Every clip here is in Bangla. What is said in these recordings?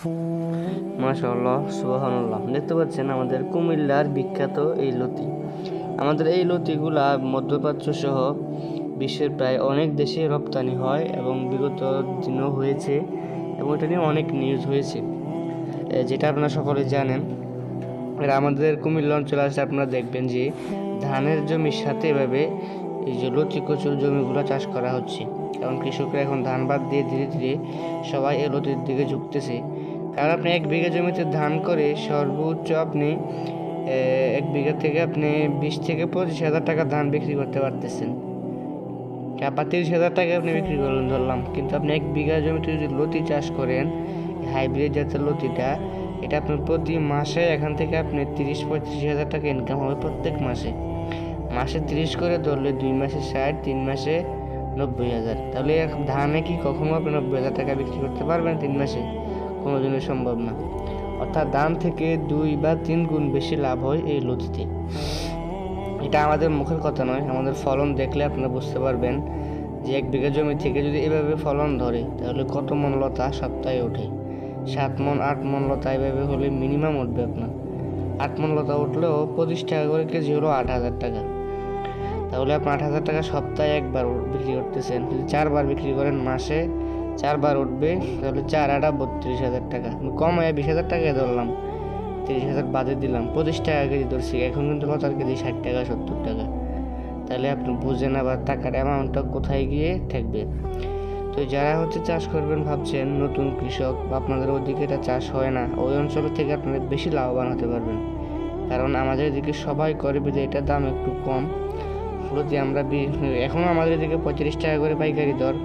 মাশাআল্লাহ, সুবহানাল্লাহ। দেখতে পাচ্ছেন আমাদের কুমিল্লার বিখ্যাত এই লতি। আমাদের এই লতিগুলা মধ্যপ্রাচ্য সহ বিশ্বের প্রায় অনেক দেশে রপ্তানি হয় এবং বিগত দিনও হয়েছে এবং এটা নিয়ে অনেক নিউজ হয়েছে, যেটা আপনারা সকলে জানেন। আর আমাদের কুমিল্লা অঞ্চলে আসলে আপনারা দেখবেন যে ধানের জমির সাথে এভাবে এই যে লতি কচুর জমিগুলো চাষ করা হচ্ছে, কারণ কৃষকরা এখন ধান বাদ দিয়ে ধীরে ধীরে সবাই এই লতির দিকে ঝুঁকতেছে। কারণ আপনি 1 বিঘা জমিতে ধান করে সর্বোচ্চ আপনি 1 বিঘা থেকে আপনি 20 থেকে 25 হাজার টাকা ধান বিক্রি করতে পারতেছেন। বা 30 হাজার টাকা আপনি বিক্রি করলেন ধরলাম, কিন্তু আপনি 1 বিঘা জমিতে যদি লতি চাষ করেন, হাইব্রিড জাতের লতিটা, এটা আপনার প্রতি মাসে এখান থেকে আপনি 30-35 হাজার টাকা ইনকাম হবে প্রত্যেক মাসে। মাসে 30 করে ধরলে 2 মাসে 60, 3 মাসে 90 হাজার। তাহলে ধানে কি কখনো আপনি 90 হাজার টাকা বিক্রি করতে পারবেন 3 মাসে? কোনোদিনই সম্ভব না। অর্থাৎ ধান থেকে 2 বা 3 গুণ বেশি লাভ হয় এই লতিতে। এটা আমাদের মুখের কথা নয়, আমাদের ফলন দেখলে আপনারা বুঝতে পারবেন যে 1 বিঘা জমি থেকে যদি এভাবে ফলন ধরে তাহলে কত মন লতা সপ্তাহে ওঠে। 7 মন 8 মন লতা এভাবে হলে মিনিমাম উঠবে আপনার। 8 মন লতা উঠলেও 25 টাকা করে কেজি হলো 8,000 টাকা। তাহলে আপনি 8,000 টাকা সপ্তাহে একবার বিক্রি করতেছেন। যদি 4 বার বিক্রি করেন, মাসে 4 বার উঠবে, তাহলে 4 8 32,000 টাকা। কম হয় 20,000 টাকায় ধরলাম, 30,000 বাদে দিলাম, 25 টাকা কেজি ধরছি। এখন কিন্তু লতার কেজি 60 টাকা 70 টাকা। তাহলে আপনি বুঝেন আবার টাকার অ্যামাউন্টটা কোথায় গিয়ে ঠেকবে। তো যারা চাষ করবেন ভাবছেন, নতুন কৃষক বা আপনাদের ওদিকে এটা চাষ হয় না, ওই অঞ্চল থেকে আপনারা বেশি লাভবান হতে পারবেন। কারণ আমাদের এদিকে সবাই করে, যে এটার দাম একটু কম। প্রতি আমরা এখনও আমাদের এদিকে 35 টাকা করে পাইকারি দর।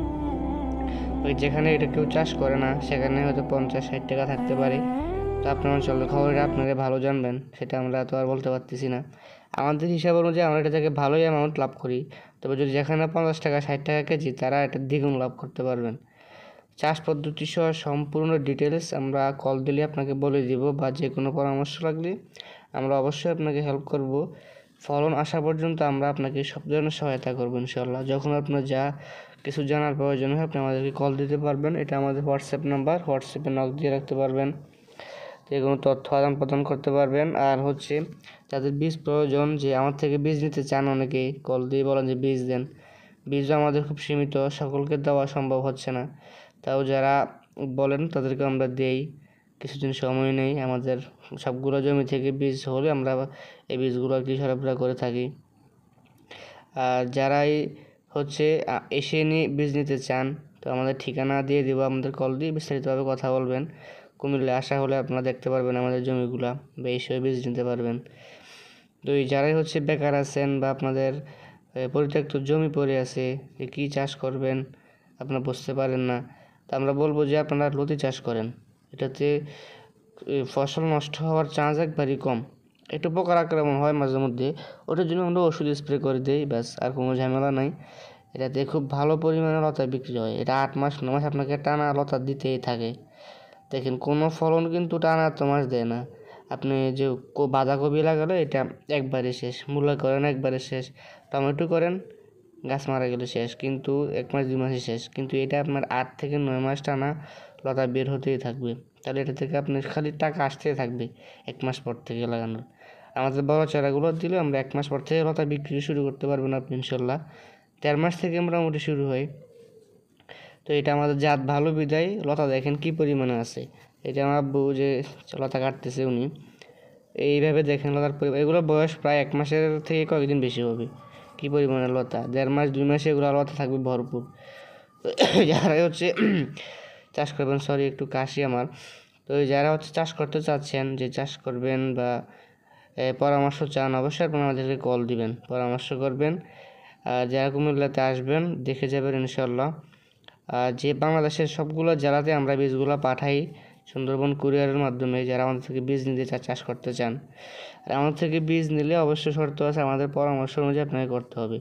ওই যেখানে এটা কেউ চাষ করে না সেখানে হয়তো 50-60 টাকা থাকতে পারে। তো আপনার অঞ্চলের খবরটা আপনারা ভালো জানবেন, সেটা আমরা তো আর বলতে পারতেছি না। আমাদের হিসাব অনুযায়ী আমরা এটা থেকে ভালোই অ্যামাউন্ট লাভ করি। তবে যদি যেখানে 50 টাকা 60 টাকা কেজি, তারা এটা দ্বিগুণ লাভ করতে পারবেন। চাষ পদ্ধতি সহ সম্পূর্ণ ডিটেলস আমরা কল দিলে আপনাকে বলে দিব, বা যে কোনো পরামর্শ লাগলে আমরা অবশ্যই আপনাকে হেল্প করব। ফলন আসা পর্যন্ত আমরা আপনাকে সব ধরনের সহায়তা করবো ইনশাল্লাহ। যখন আপনার যা কিছু জানার প্রয়োজন হয় আপনি আমাদেরকে কল দিতে পারবেন। এটা আমাদের হোয়াটসঅ্যাপ নাম্বার, হোয়াটসঅ্যাপে নক দিয়ে রাখতে পারবেন, যে কোনো তথ্য আদান প্রদান করতে পারবেন। আর যাদের বীজ প্রয়োজন, যে আমার থেকে বীজ নিতে চান, অনেকেই কল দিয়ে বলেন যে বীজ দেন। বীজও আমাদের খুব সীমিত, সকলকে দেওয়া সম্ভব হচ্ছে না। তাও যারা বলেন তাদেরকে আমরা দেই, কিছুদিন সময় নেই। আমাদের সবগুলো জমি থেকে বীজ হলে আমরা এই বীজগুলো আর কি সরবরাহ করে থাকি। আর যারাই এসে নিয়ে বীজ নিতে চান, তো আমাদের ঠিকানা দিয়ে দেবো, আমাদের কল দিয়ে বিস্তারিতভাবে কথা বলবেন। কুমিল্লায় আসা হলে আপনারা দেখতে পারবেন আমাদের জমিগুলা, বা এসে বীজ নিতে পারবেন। তো যারাই বেকার আছেন বা আপনাদের পরিত্যক্ত জমি পড়ে আছে, যে কী চাষ করবেন আপনারা বুঝতে পারেন না, তা আমরা বলবো যে আপনারা লতি চাষ করেন। এটাতে ফসল নষ্ট হওয়ার চান্স একবারই কম। একটু পোকার আক্রমণ হয় মাঝে মধ্যে, ওটার জন্য আমরা ওষুধ স্প্রে করে দিই, ব্যাস, আর কোনো ঝামেলা নাই। এটাতে খুব ভালো পরিমাণে লতা বিক্রি হয়। এটা 8 মাস 9 মাস আপনাকে টানা লতা দিতেই থাকে। দেখেন, কোনো ফলন কিন্তু টানা 8 মাস দেয় না। আপনি যে বাঁধাকপি লাগালে এটা একবারে শেষ, মূলা করেন একবারে শেষ, টমেটো করেন গাছ মারা গেলে শেষ, কিন্তু 1 মাস 2 মাসে শেষ। কিন্তু এটা আপনার 8 থেকে 9 মাস টানা লতা বের হতেই থাকবে। তাহলে এটা থেকে আপনার খালি টাকা আসতেই থাকবে 1 মাস পর থেকে লাগানোর। আমাদের বড় চারাগুলো দিলে আমরা 1 মাস পর থেকে লতা বিক্রি শুরু করতে পারবেন আপনি ইনশাল্লাহ। 1.5 মাস থেকে মোটামুটি শুরু হয়। তো এটা আমাদের জাত ভালো বিদায় লতা দেখেন কি পরিমাণে আছে। এটা আমার আব্বু যে লতা কাটতেছে, উনি এইভাবে দেখেন লতার পরিমাণ। এগুলো বয়স প্রায় 1 মাসের থেকে কয়েকদিন বেশি হবে। কি পরিমাণে লতা, 1.5 মাস 2 মাসে এগুলো লতা থাকবে ভরপুর। যারা চাষ করবেন, সরি একটু কাশি আমার। তো যারা চাষ করতে চাচ্ছেন, যে চাষ করবেন বা পরামর্শ চান, অবশ্যই আপনারা আমাদেরকে কল দিবেন, পরামর্শ করবেন। যারা কুমিল্লাতে আসবেন দেখে যাবেন ইনশাল্লাহ। যে বাংলাদেশের সবগুলো জেলাতে আমরা বীজগুলো পাঠাই সুন্দরবন কুরিয়ারের মাধ্যমে, যারা আমাদের থেকে বীজ নিতে চাষ করতে চান। আর আমাদের থেকে বীজ নিলে অবশ্যই শর্ত আছে, আমাদের পরামর্শ অনুযায়ী আপনাকে করতে হবে।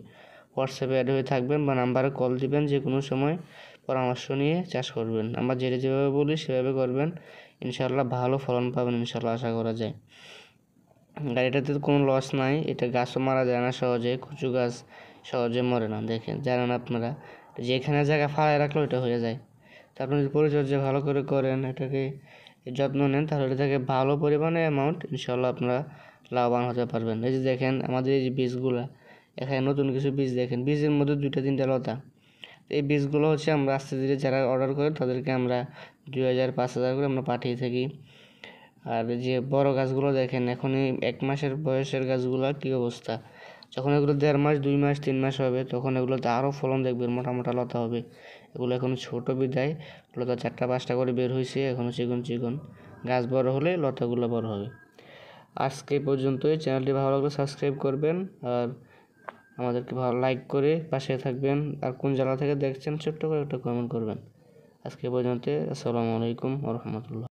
হোয়াটসঅ্যাপে অ্যাড হয়ে থাকবেন বা নাম্বারে কল দিবেন, যে কোনো সময় পরামর্শ নিয়ে চাষ করবেন। আমরা যেভাবে বলি সেভাবে করবেন, ইনশাল্লাহ ভালো ফলন পাবেন ইনশাল্লাহ, আশা করা যায়। আর এটাতে কোনো লস নাই, এটা গাছও মারা যায় না সহজে, কচু গাছ সহজে মরে না। দেখেন, জানেন আপনারা, যেখানে জায়গা ফালায় রাখলে ওইটা হয়ে যায়। তো আপনি যদি পরিচর্যা ভালো করে করেন, এটাকে যত্ন নেন তাহলে এটা থেকে ভালো পরিমাণে অ্যামাউন্ট ইনশাল্লাহ আপনারা লাভবান হতে পারবেন। এই যে দেখেন আমাদের এই যে বীজগুলা, এখানে নতুন কিছু বীজ দেখেন, বীজের মধ্যে 2-3টা লতা। এই বীজগুলো হচ্ছে আমরা আস্তে ধীরে যারা অর্ডার করে তাদেরকে আমরা 2000-5000 করে আমরা পাঠিয়ে থাকি। আর যে বড় গাছগুলো দেখেন, এখনই 1 মাসের বয়সের গাছগুলো কী অবস্থা, যখন এগুলো 1.5 মাস 2 মাস 3 মাস হবে তখন এগুলোতে আরও ফলন দেখবেন, মোটা মোটা লতা হবে। এগুলো এখন ছোট বিদায় লতা 4টা-5টা করে বের হয়েছে, এখনও চিকন চিকন। গাছ বড় হলে লতাগুলো বড় হবে। আজকে পর্যন্তই। চ্যানেলটি ভালো লাগলে সাবস্ক্রাইব করবেন আর আমাদেরকে ভালো লাইক করে পাশে থাকবেন। আর কোন জেলা থেকে দেখছেন ছোট্ট করে একটা কমেন্ট করবেন। আজকে পর্যন্ত। আসসালামু আলাইকুম ওয়া রাহমাতুল্লাহ।